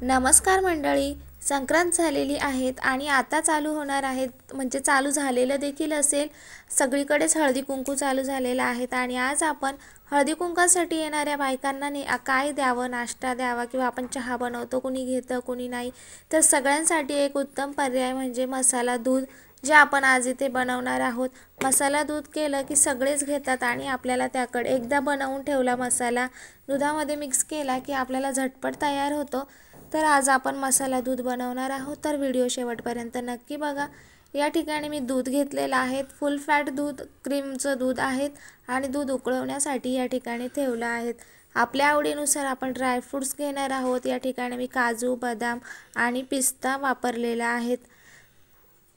नमस्कार मंडळी, संक्रांत झालेली आहेत आणि आता चालू होणार आहेत, म्हणजे चालू झालेलं देखील असेल। सगळीकडेच हळदी कुंकू चालू झालेला आहेत आणि आज आपण हळदी कुंकासाठी येणाऱ्या बायकांना काय द्यावं, नाश्ता द्यावा किंवा आपण चहा बनवतो, कोणी घेतं कोणी नाही, तर सगळ्यांसाठी एक उत्तम पर्याय म्हणजे मसाला दूध, जे आपण आज इथे बनवणार आहोत। मसाला दूध केलं की सगळेच घेतात आणि आपल्याला त्याकडे एकदा बनवून ठेवला मसाला दुधामध्ये मिक्स केला की आपल्याला झटपट तयार होतो। तर आज आपण मसाला दूध बनवणार आहोत, तर व्हिडिओ शेवटपर्यंत नक्की बघा। या ठिकाणी मी दूध घेतलेलं आहे, फुल फॅट दूध, क्रीमचं दूध आहे आणि दूध उकळवण्यासाठी या ठिकाणी ठेवलं आहे। आपल्या आवडीनुसार आपण ड्रायफ्रुट्स घेणार आहोत। या ठिकाणी मी काजू, बदाम आणि पिस्ता वापरलेला आहेत,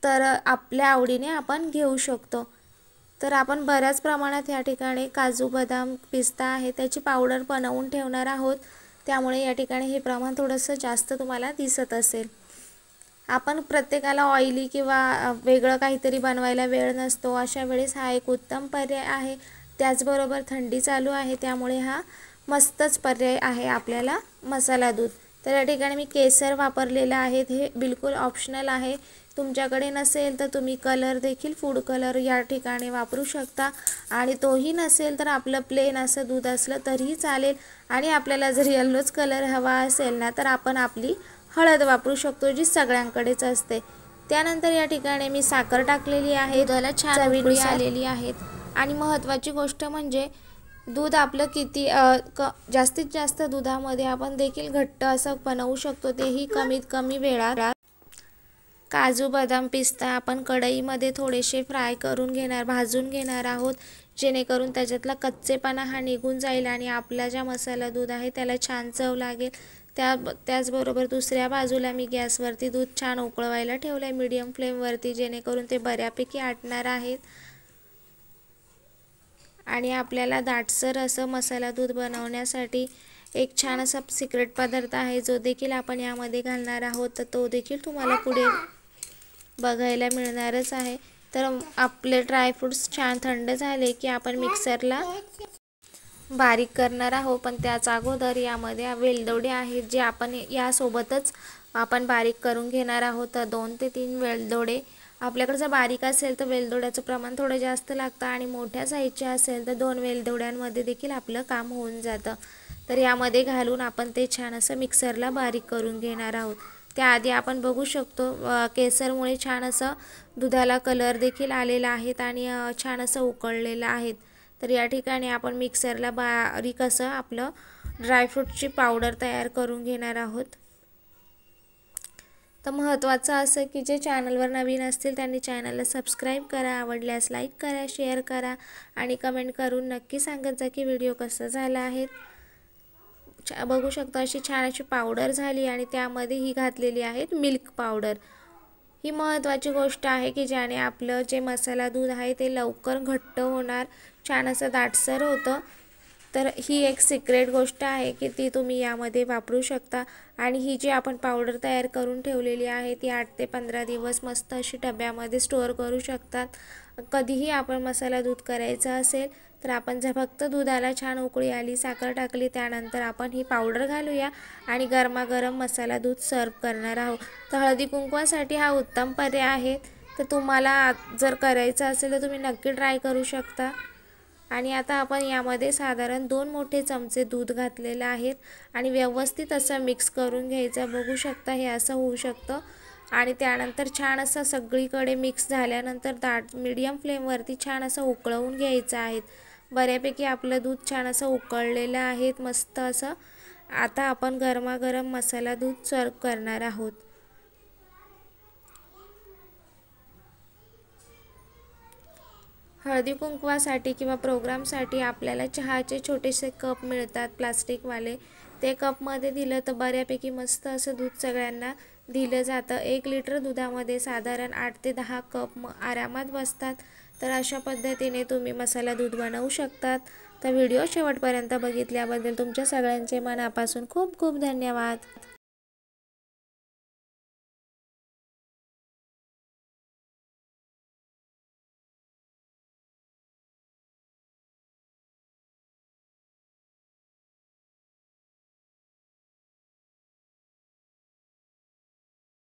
तर आपल्या आवडीने आपण घेऊ शकतो। तर आपण बऱ्याच प्रमाणात या ठिकाणी काजू, बदाम, पिस्ता आहे त्याची पावडर बनवून ठेवणार आहोत, त्यामुळे या ठिकाणी हे प्रमाण थोडंसं जास्त तुम्हाला दिसत असेल। आपण प्रत्येकाला ऑइली किंवा वेगळं काहीतरी बनवायला वेळ नसतो, अशा वेळेस हा एक उत्तम पर्याय आहे। त्याचबरोबर थंडी चालू आहे, त्यामुळे हा मस्तच पर्याय आहे आपल्याला मसाला दूध। तर या ठिकाणी मी केसर वापरलेला आहे, हे बिलकुल ऑप्शनल आहे। तुमच्याकडे नसेल तर तुम्ही कलर देखील फूड कलर या ठिकाणी वापरू शकता आणि तोही नसेल तर आपलं प्लेन असं दूध असलं तरीही चालेल। आणि आपल्याला जर येल्लोच कलर हवा असेल ना, तर आपण आपली हळद वापरू शकतो, जी सगळ्यांकडेच असते। त्यानंतर या ठिकाणी मी साखर टाकलेली आहे, दुधाला छान उकळी आलेली आहेत आणि महत्त्वाची गोष्ट म्हणजे दूध आपलं किती जास्तीत जास्त दुधामध्ये आपण देखील घट्ट असं बनवू शकतो, तेही कमीत कमी वेळात। काजू, बदाम, पिस्ता आपण कढईमध्ये थोडेसे फ्राय करून घेणार, भाजून घेणार आहोत, जेणेकरून त्याच्यातला कच्चेपणा हा निघून जाईल आणि आपला ज्या मसाला दूध आहे त्याला छान चव लागेल। त्याचबरोबर दुसऱ्या बाजूला मी गॅसवरती दूध छान उकळवायला ठेवलं आहे मीडियम फ्लेमवरती, जेणेकरून ते बऱ्यापैकी आटणार आहेत। आणि आपल्याला दाटसर असं मसाला दूध बनवण्यासाठी एक छान असा सिक्रेट पदार्थ आहे, जो देखील आपण यामध्ये घालणार आहोत, तर तो देखील तुम्हाला पुढे बघायला मिळणारच आहे। तर आपले ड्रायफ्रुट्स छान थंड झाले की आपण मिक्सरला बारीक करणार आहोत, पण त्याच अगोदर यामध्ये वेलदोडे आहेत, जे आपण यासोबतच आपण बारीक करून घेणार आहोत। तर 2 ते 3 वेलदोडे, आपल्याकडे जर बारीक असेल तर वेलदोड्याचं प्रमाण थोडं जास्त लागतं आणि मोठ्या साईजचे असेल तर 2 वेलदोड्यांमध्ये देखील आपलं काम होऊन जातं। तर यामध्ये घालून आपण ते छान असं मिक्सरला बारीक करून घेणार आहोत। त्याआधी आपण बघू शकतो केसरमुळे छान असं दुधाला कलर देखील आलेला आहे आणि छान असं उकळलेलं आहे। तर या ठिकाणी आपण मिक्सरला बारीक असं आपलं ड्रायफ्रूटची पावडर तयार करून घेणार आहोत। तर महत्त्वाचं असं की जे चॅनलवर नवीन असतील त्यांनी चॅनलला सबस्क्राईब करा, आवडल्यास लाईक करा, शेअर करा आणि कमेंट करून नक्की सांगत जा की व्हिडिओ कसा झाला आहे। बघू शकता अशी छान अशी पावडर झाली आणि त्यामध्ये ही घातलेली आहे मिल्क पावडर। ही महत्त्वाची गोष्ट आहे की ज्याने आपलं जे मसाला दूध आहे ते लवकर घट्ट होणार, छान असं दाटसर होतं। तर ही एक सिक्रेट गोष्ट आहे की ती तुम्ही यामध्ये वापरू शकता। आणि ही जी आपण पावडर तयार करून ठेवलेली आहे ती 8 ते 15 दिवस मस्त अशी डब्यामध्ये स्टोअर करू शकतात। कधीही आपण मसाला दूध करायचं असेल तर आपण जर फक्त दुधाला छान उकळी आली, साखर टाकली, त्यानंतर आपण ही पावडर घालूया आणि गरमागरम मसाला दूध सर्व करणार आहोत। तर हळदी कुंकवासाठी हा उत्तम पर्याय आहे। तर तुम्हाला जर करायचं असेल तर तुम्ही नक्की ट्राय करू शकता। आणि आता आपण यामध्ये साधारण 2 मोठे चमचे दूध घातलेले आहेत आणि व्यवस्थित असं मिक्स करून घ्यायचं। बघू शकता हे असं होऊ शकतं आणि त्यानंतर छान असं सगळीकडे मिक्स झाल्यानंतर दाट मीडियम फ्लेमवरती छान असं उकळवून घ्यायचं आहे। बऱ्यापैकी आपलं दूध छान असं उकळलेलं आहे मस्त असं। आता आपण गरमागरम मसाला दूध सर्व करणार आहोत। हळदी कुंकवासाठी किंवा प्रोग्रामसाठी आपल्याला चहाचे छोटेसे कप मिळतात प्लास्टिकवाले, ते कपमध्ये दिलं तर बऱ्यापैकी मस्त असं दूध सगळ्यांना दिलं जातं। 1 लिटर दुधामध्ये साधारण 8 ते 10 कप आरामात बसतात। तर अशा पद्धतीने तुम्ही मसाला दूध बनवू शकतात। तर व्हिडिओ शेवटपर्यंत बघितल्याबद्दल तुमच्या सगळ्यांचे मनापासून खूप खूप धन्यवाद।